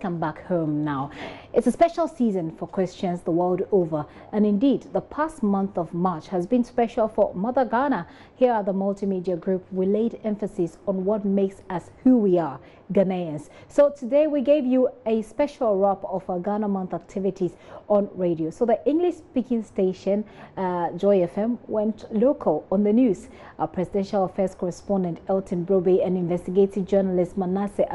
welcome back home now. It's a special season for Christians the world over, and indeed, the past month of March has been special for Mother Ghana. Here at the Multimedia Group, we laid emphasis on what makes us who we are, Ghanaians. So today we gave you a special wrap of our Ghana Month activities on radio. So the English-speaking station, Joy FM, went local on the news. Our presidential affairs correspondent, Elton Brobe, and investigative journalist, Manasseh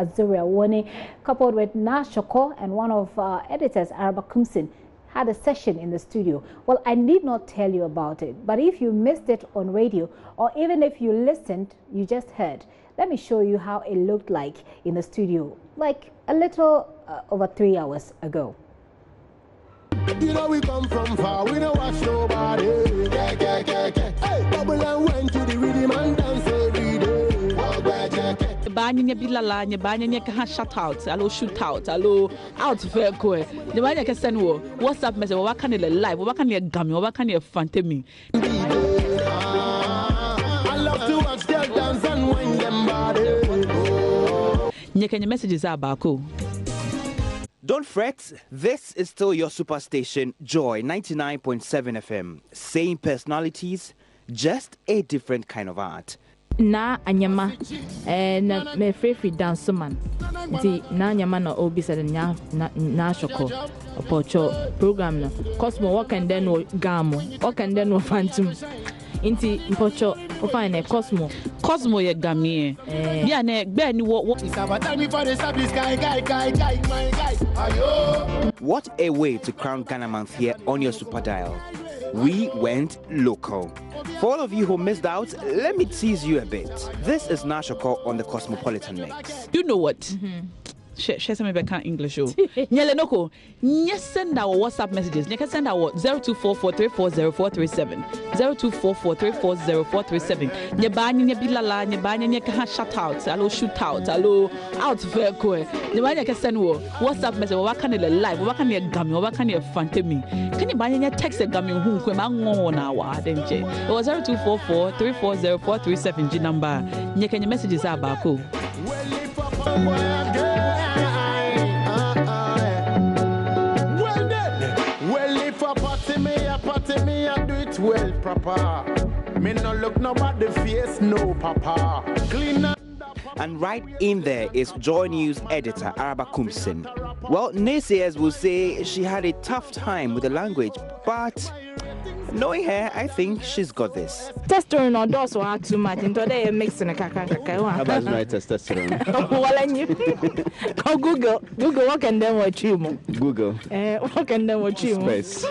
coupled with Nashoko and one of our editors, Araba Kumsin, had a session in the studio. Well, I need not tell you about it, but if you missed it on radio, or even if you listened, you just heard. Let me show you how it looked like in the studio, like a little over 3 hours ago. You know we come from far, we don't watch nobody. Hey, bubble and went to the rhythm and dance every day. Banya bilala, banya ka shout out, allo shoot out, allo out fair ko. The banya ka send wo WhatsApp message, what can you live, what can you gam, what can you fantemi. I love to watch them dance and wind them body. Nyeka messages are bako. Don't fret, this is still your superstation, Joy 99.7 FM. Same personalities, just a different kind of art. Na anyama na me free dance man di na anyama na obi said na shoko opocho program na Cosmo work and then gamo work and then phantom inti mpocho o fine Cosmo ye gamie bia na gbe ni wo What a way to crown Ghana Month here on your super dial. We went local. For all of you who missed out, let me tease you a bit. This is Nashoko on the Cosmopolitan Mix. You know what? Share some back English. Nyele noko. Nye send our WhatsApp messages. Nye send our 0244340437. 0244340437. Nye banya nye bilala, nye banya nye ka shout out, allo shoot out, allo out fair ko. Nye banya ka send wo WhatsApp message. What can you live? What can you gam? What can you fantemi? Can you banya nye text gam hu ko ma ngo na wa denje. It was 0244340437 G number. Nye ka nye messages abako. Me, I do it well, proper. Me no look nobody face, no papa. Clean up. And right in there is JoyNews editor Araba Kumsin. Well, naysayers will say she had a tough time with the language, but knowing her, I think she's got this. Testosterone or does are too much into they mixing a kaka. How about my testosterone? Well, and you go Google what can then watch you. Google. What can then watch you? Space.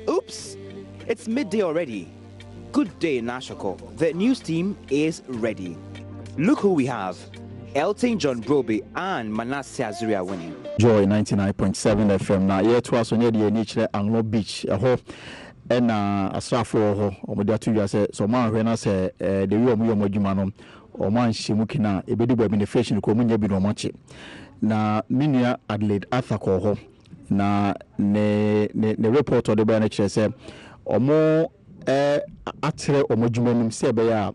Oops, it's midday already. Good day, Nashoko. The news team is ready. Look who we have. Elton John Brobe and Manasseh Azuria winning. Joy 99.7 FM. Now, here to us on the nature Anglo Beach. And a staff for or Modatu say, so man, when I say the room you Mojumano or man Shimukina, a bit of beneficial communia be no much. Na Minia Adelaide Athako. Na ne report of the NHS say or more atre or Mojumanum Sebeya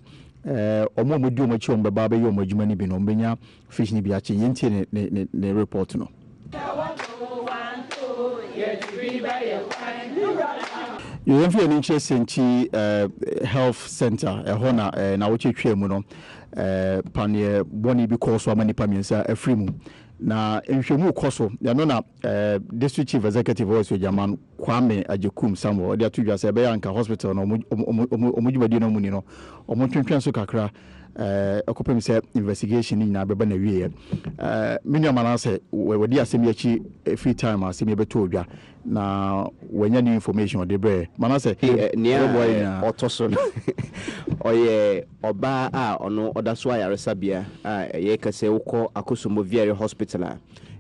or more Mojumachi on the Baba yo Mojumani Binombenia, fish ni biachi yinti ne report no. You have an interest in health center, a honor, na which you muno, panye boni because so many pamiensa a free moon. Na nhwemu koso ya no na district chief executive voice German Kwame Ajekum Samuel they atu dwase be yanka hospital no omujubadi no muni no omotwentwen so kakra ekopem se investigation ni na beba na wie minia Manasseh we di asemi achi free time asemi beto odwa na wanya new information de bre Manasseh nia otoso oye oba a ono odaso ayaresa bia ye kase ukọ Akosomo Viary hospital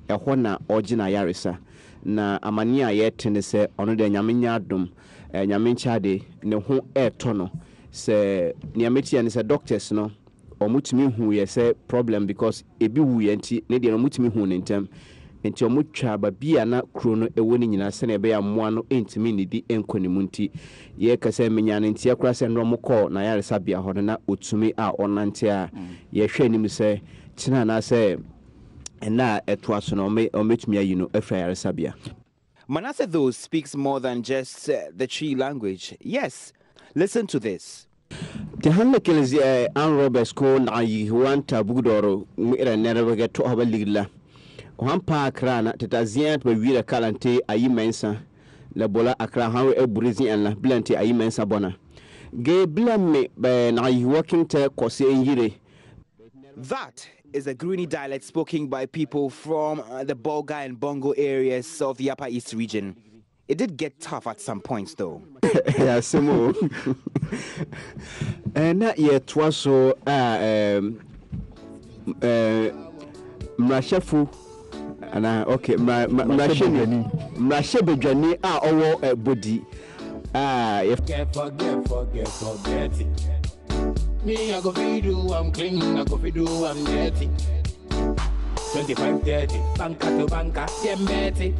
ehọ na ogina yaresa na amani a yetene se ono de nyamenya adom nyamencha de ne ho eto no se niametia ne se doctors no omutimi hu ye se problem because ebi wu ye nti ne de no mutimi hu ne ntem nti omutwa ba bia na kro no ewo ni nyina se na ebe ya moa no entimi ne di enkonimu nti ye kase menya ne nti akura se ndro mokọ na yaresa bia ho na otumi a onante a ye hwe anim se tina na se and na etwa no ometumi you know efra yaresabia. Manasseh, though, speaks more than just the Tree language. Yes, listen to this. The handlekels an Roberts ko na yi wanta bugdoro mira nerebe get to habalila. Hampa krana tetazia to wira kalante ayi mensa la bola akra han eburezi en la blante ayi mensa bona. Ge blame be na yi working te kose yire. That is a Greeny dialect spoken by people from the Bolga and Bongo areas of the Upper East region. It did get tough at some points, though. Yeah, Samo. And that yet was so Mrashafu and okay, Mrashebejani our body. If Forget it. Me, I go do, I'm clean, I go do, I'm dirty. 25-30, banker to banker, 10-30.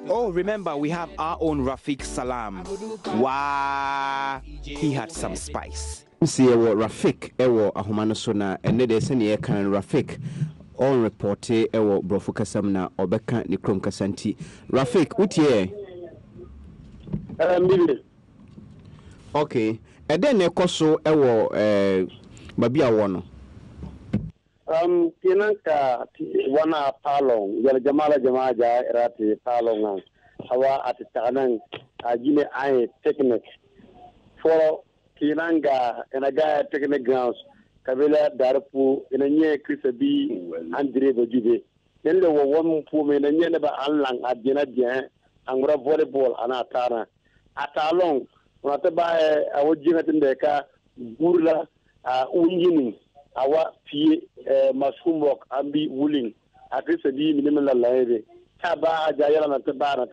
Oh, remember, we have our own Rafiq Salam. Wow, he had some spice. See what Rafiq, Ewo, Ahomanasona, and they send ye can Rafiq. All reported Ewo Brofukasamna, Obeka, Nikrom Kasanti. Rafiq, what ye? Okay. And then a coso ewo babia wono. Tinanka wana palong yala jama ja rati palong hawa at tanang ajine ai technique for tinanga enaga technique grounds kabila darpu enanye krisabi andre bojube nende wo won pu me nanye ba anlang adjena bien angra volleyball ana tana atalong wata ba awojina tindeka burla unjini awa fi masumbok ambi wuling akrisa bi minimum la laide taba ajayala na taba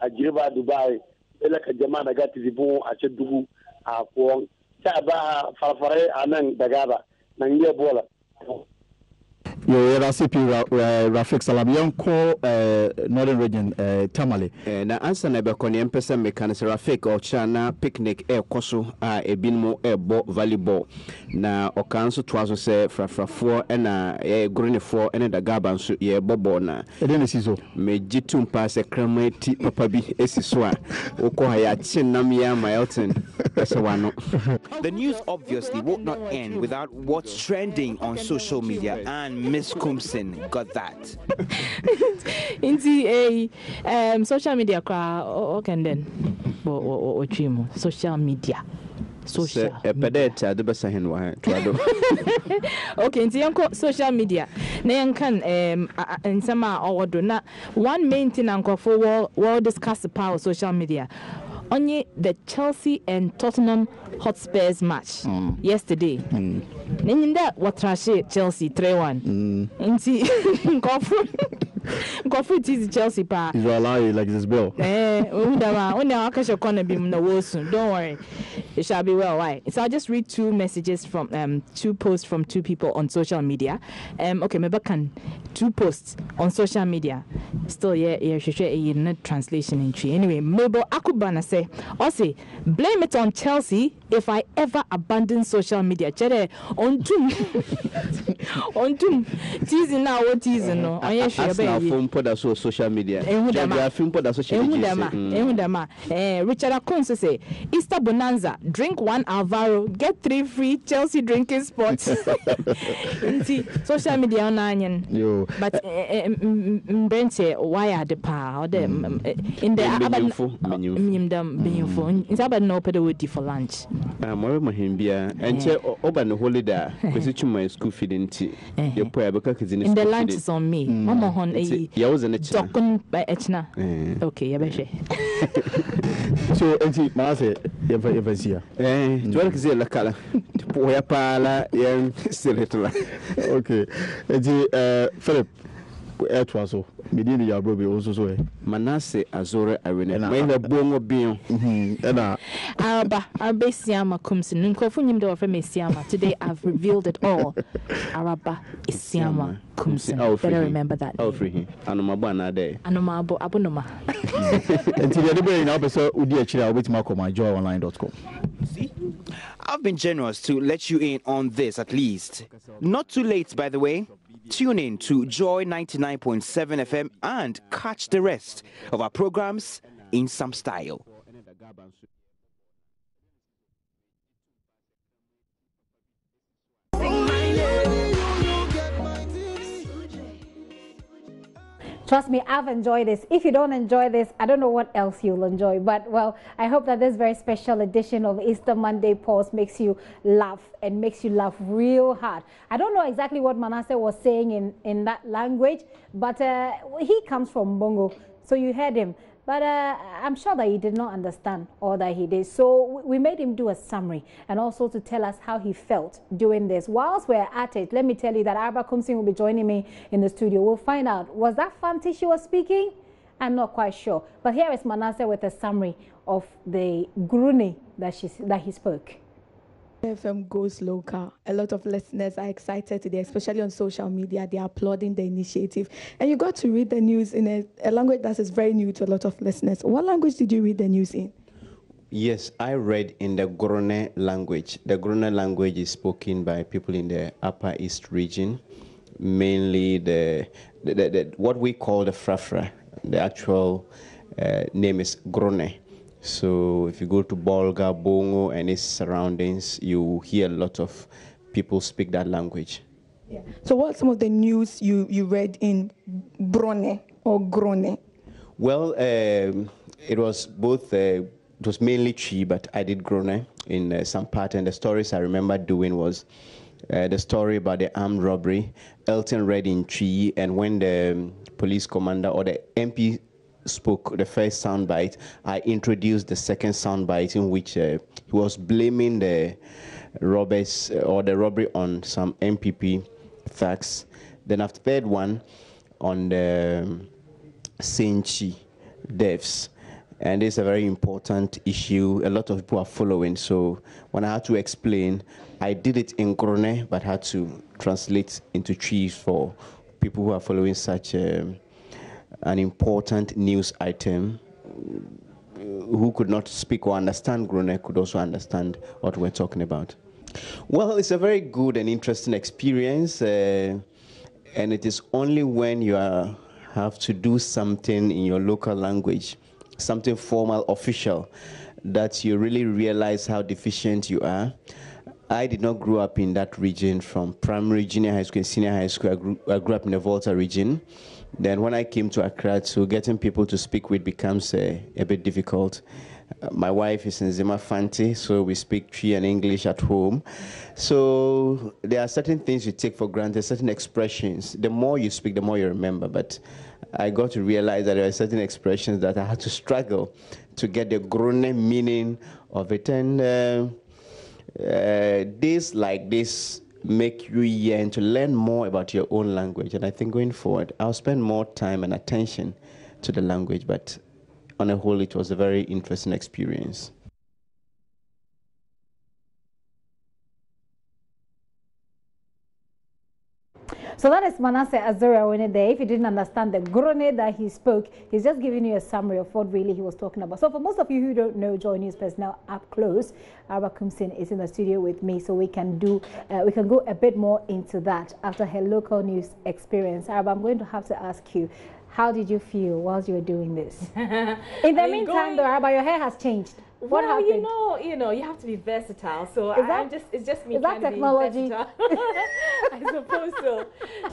ajiriba dubai ela ka jama'a daga tizibu a ce dubu a ko taba farfare anan daga ba nan ye bola Yo RCP Rafiq Salam Yanko Northern Region Tamale na ansa na be koni empesa mekanis Rafiq o chana picnic koso ebinmo bo volleyball na okanso twaso se frafrafo na greenfo ene da gaba nso ye bobo na edene sizo me jitumpa se kramati papa bi esiso a okọ ha ya chinam ya Milton esewano. The news obviously would not end without what's trending on social media, and Miss Kumsin got that. Inti social media okay then social media. Social pedeta de besahin wa twado. Okay, nti yanko social media na yankan nsema owodo na one main thing anko for world discuss the power of social media. Only the Chelsea and Tottenham Hotspurs match yesterday. Ninda watrashe Chelsea 3-1. Inti Kofu is Chelsea pa. You allow you like this bill. Undama akasha kona bim na wosun. Don't worry. It shall be well. Why? So I'll just read two messages from two posts from two people on social media. Okay, maybe can two posts on social media. Still share translation in tree. Anyway, Mabel Akubana say, also blame it on Chelsea if I ever abandon social media. Chere on doom teasing now what teasing no. I share phone put us social media. Film put us social media. Richard Akonso say Easter Bonanza, drink 1 Alvaro, get 3 free Chelsea drinking spots. Social media on onion. But Brent why are the power in the it's about no pedawity for lunch. More Mahimbia and open the holiday. Position my school feeding tea. Your prayer because in the lunch is on me. Mama hon ya was an talking by Etna. Okay, Yabeshe. So enti Manasseh ever see. Tuwala kizi la kala. Poya pala yan seletula. Okay. Enti Philip etwaso medini ya brobe also Manasseh Azore Arena. Maina bongo bion. Ena Araba Siama Kumsin. Nkofu nyimde wa frame Siama. Today I've revealed it all. Araba is Siama Kumsin. Better remember that. Oh free. Anoma na day. Anoma abunoma. Until the day now person udi achira obetima ko joyonline.com. See? I've been generous to let you in on this at least. Not too late, by the way. Tune in to Joy 99.7 FM and catch the rest of our programs in some style. Trust me, I've enjoyed this. If you don't enjoy this, I don't know what else you'll enjoy. But, well, I hope that this very special edition of Easter Monday Pulse makes you laugh and makes you laugh real hard. I don't know exactly what Manasseh was saying in that language, but he comes from Bongo, so you heard him. But I'm sure that he did not understand all that he did. So we made him do a summary and also to tell us how he felt doing this. Whilst we're at it, let me tell you that Araba Kumsin will be joining me in the studio. We'll find out, was that Fanti she was speaking? I'm not quite sure. But here is Manasseh with a summary of the Grune that he spoke. FM goes local. A lot of listeners are excited today, especially on social media. They are applauding the initiative. And you got to read the news in a language that is very new to a lot of listeners. What language did you read the news in? Yes, I read in the Grone language. The Grone language is spoken by people in the Upper East region, mainly the what we call the Frafra. The actual name is Grone. So if you go to Bolga, Bongo, and its surroundings, you hear a lot of people speak that language. Yeah. So what are some of the news you read in Brone or Grone? Well, it was both, it was mainly Chi, but I did Grone in some part. And the stories I remember doing was the story about the armed robbery. Elton read in Chi, and when the police commander or the MP spoke the first soundbite, I introduced the second soundbite in which he was blaming the robbers or the robbery on some MPP thugs. Then after third one on the Senchi deaths. And it's a very important issue. A lot of people are following. So when I had to explain, I did it in Grone, but had to translate into Chiefs for people who are following such an important news item. Who could not speak or understand Grone could also understand what we're talking about. Well, it's a very good and interesting experience, and it is only when you have to do something in your local language, something formal, official, that you really realize how deficient you are. I did not grow up in that region from primary, junior high school, and senior high school. I grew up in the Volta region. Then when I came to Accra, so getting people to speak with becomes a bit difficult. My wife is in Zima Fanti, so we speak Twi and English at home. So there are certain things you take for granted, certain expressions. The more you speak, the more you remember. But I got to realize that there are certain expressions that I had to struggle to get the grown meaning of it. And days like this make you yearn to learn more about your own language. And I think going forward, I'll spend more time and attention to the language. But on a whole, it was a very interesting experience. So that is Manasseh Azura when there. If you didn't understand the Grone that he spoke, he's just giving you a summary of what really he was talking about. So for most of you who don't know JoyNews personnel up close, Araba Kumsin is in the studio with me, so we can go a bit more into that after her local news experience. Araba, I'm going to have to ask you, how did you feel whilst you were doing this? In the meantime, though, Araba, your hair has changed. What happened? You know, you have to be versatile. So it's just me. Is that technology? I suppose so.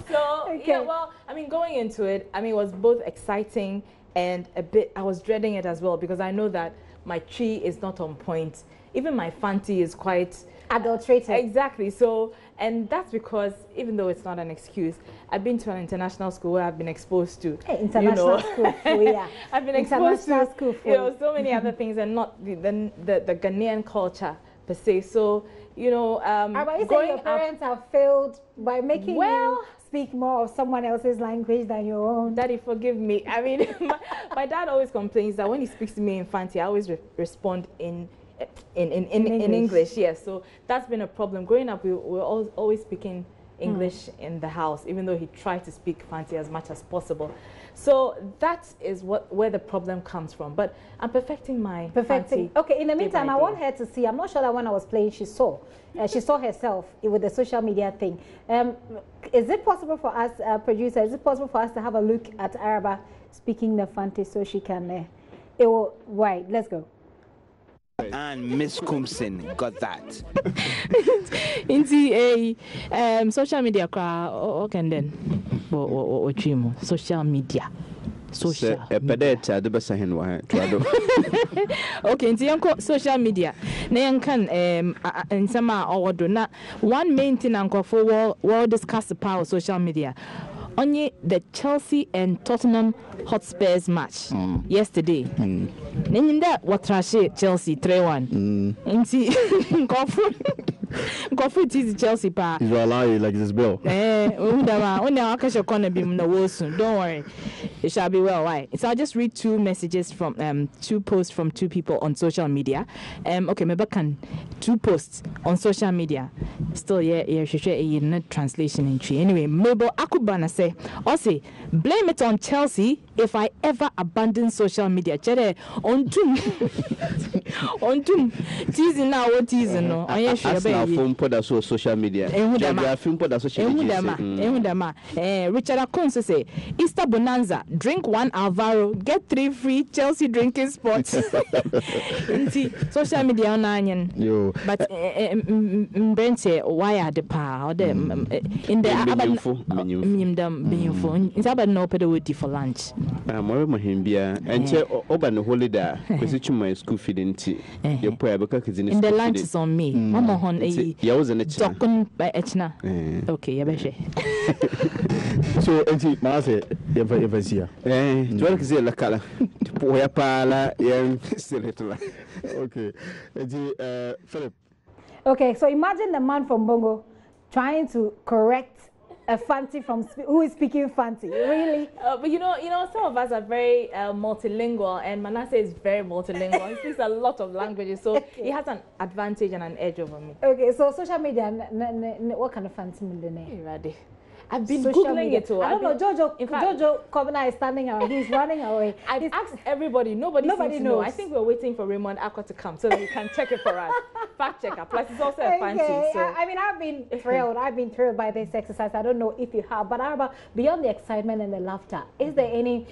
So okay. Yeah, well, I mean, going into it, I mean, it was both exciting and a bit. I was dreading it as well because I know that my Chi is not on point. Even my Fanti is quite adulterated. Exactly. So, and that's because even though it's not an excuse, I've been to an international school where I've been exposed to international school. Yeah, I've been exposed to so many other things, and not the Ghanaian culture per se. So but you say your parents have failed by making you speak more of someone else's language than your own. Daddy, forgive me. I mean, my dad always complains that when he speaks to me in Fanti, I always respond in English. Yes, so that's been a problem. Growing up, we were always speaking English in the house, even though he tried to speak Fanti as much as possible. So that is where the problem comes from. But I'm perfecting my Fanti. Okay, in the meantime, I want her to see. I'm not sure that when I was playing, she saw herself with the social media thing. Is it possible for us, producer, is it possible for us to have a look at Araba speaking the Fanti so she can... right, let's go. And Miss Kumsin got that. Into a social media okay then social media okay into yanko social media na yankan nsema owodo na one main thing anko for world discuss the power of social media. Only the Chelsea and Tottenham Hotspurs match yesterday. Ninda watrashe Chelsea 3-1. Inti Kofu tease Chelsea pa. You allow you like this bill. Don't worry. It shall be well. Why? So I'll just read two messages from two posts from two people on social media. Okay, maybe can two posts on social media. Still translation entry. Anyway, Mabel Akubana say, also blame it on Chelsea if I ever abandon social media. Chere on tum teasing now what teasing no. I phone put us on social media. Film put us social media. Richard Akonso say Easter Bonanza, drink 1 Alvaro, get 3 free Chelsea drinking spots. Social media on onion. Yo. But Ben say why are the power in the it's about no pedawity for lunch. More Mahimbia and Oban holiday, because my school feeding tea. Your prayer because in the lunch is on me. Mama hon yours and it's by Etna. Okay, Yabeshe. So, and Manasseh, ever see. La color. Poya pala, young still. Okay, Philip. Okay, so imagine the man from Bongo trying to correct a Fanti who is speaking Fanti. Really? But you know, some of us are very multilingual, and Manasseh is very multilingual. He speaks a lot of languages, so he has an advantage and an edge over me. Okay, so social media, what kind of Fanti millionaire? Ready? I've been social Googling media. it too. I don't know, Jojo Kobina is standing around. He's running away. I've asked everybody. Nobody knows. I think we're waiting for Raymond Aqua to come so that he can check it for us. Fact checker. Plus, it's also a Fanti. So. I mean, I've been thrilled. I've been thrilled by this exercise. I don't know if you have, but Araba, beyond the excitement and the laughter, is there any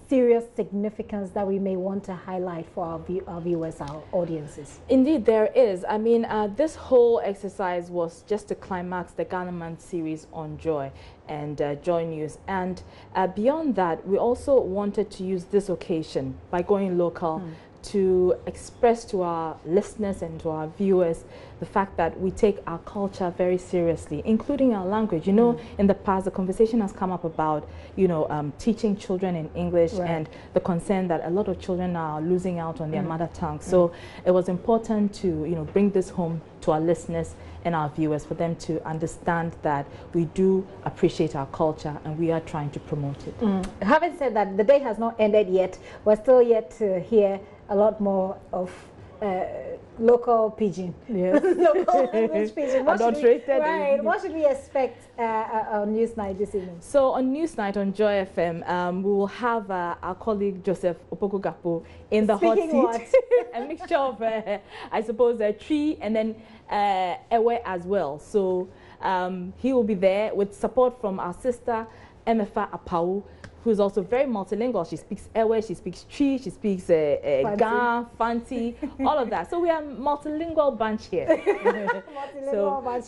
serious significance that we may want to highlight for our viewers, our audiences? Indeed, there is. I mean, this whole exercise was just to climax the Ghana Month series on Joy and JoyNews. And beyond that, we also wanted to use this occasion by going local to express to our listeners and to our viewers the fact that we take our culture very seriously, including our language. You know, in the past, the conversation has come up about, teaching children in English and the concern that a lot of children are losing out on their mother tongue. So it was important to, bring this home to our listeners and our viewers for them to understand that we do appreciate our culture and we are trying to promote it. Having said that, the day has not ended yet. We're still yet to hear a lot more of local pidgin. Yes. Local language pidgin. What should we expect on Newsnight this evening? So on Newsnight on Joy FM, we will have our colleague Joseph Opoku-Gapo in the hot seat. A mixture of, I suppose, a tree and then Ewe as well. So he will be there with support from our sister Emefa Apau, who's also very multilingual. She speaks Ewe, she speaks Chi, she speaks Ga, Fanti, all of that. So we are a multilingual bunch here.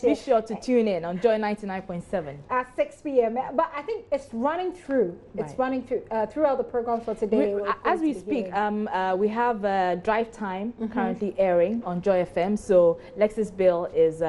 Be sure to tune in on Joy 99.7 at 6 p.m. But I think it's running through. It's running through throughout the program for today. As we speak, we have Drive Time currently airing on Joy FM. So Lexis Bill is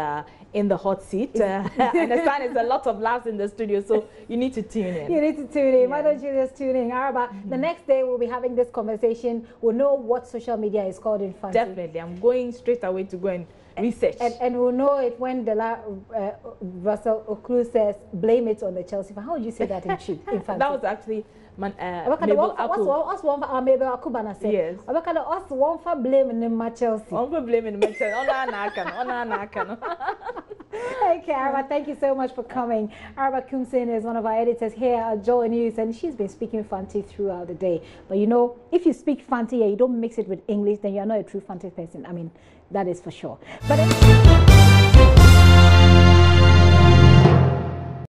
in the hot seat. I understand it's a lot of laughs in the studio, so you need to tune in. You need to tune in. Why don't you just tune in? Araba, the next day we'll be having this conversation. We'll know what social media is called in Fanti. Definitely. I'm going straight away to go and research. And we'll know it when Russell Oklu says, blame it on the Chelsea. How would you say that in Fanti? That was actually Mabel Akubana said. Yes. Us one for blaming the Chelsea. One for blaming the Chelsea. Okay, Araba, thank you so much for coming. Araba Kumsin is one of our editors here at JoyNews, and she's been speaking Fanti throughout the day. But you know, if you speak Fanti and you don't mix it with English, then you're not a true Fanti person. I mean, that is for sure. But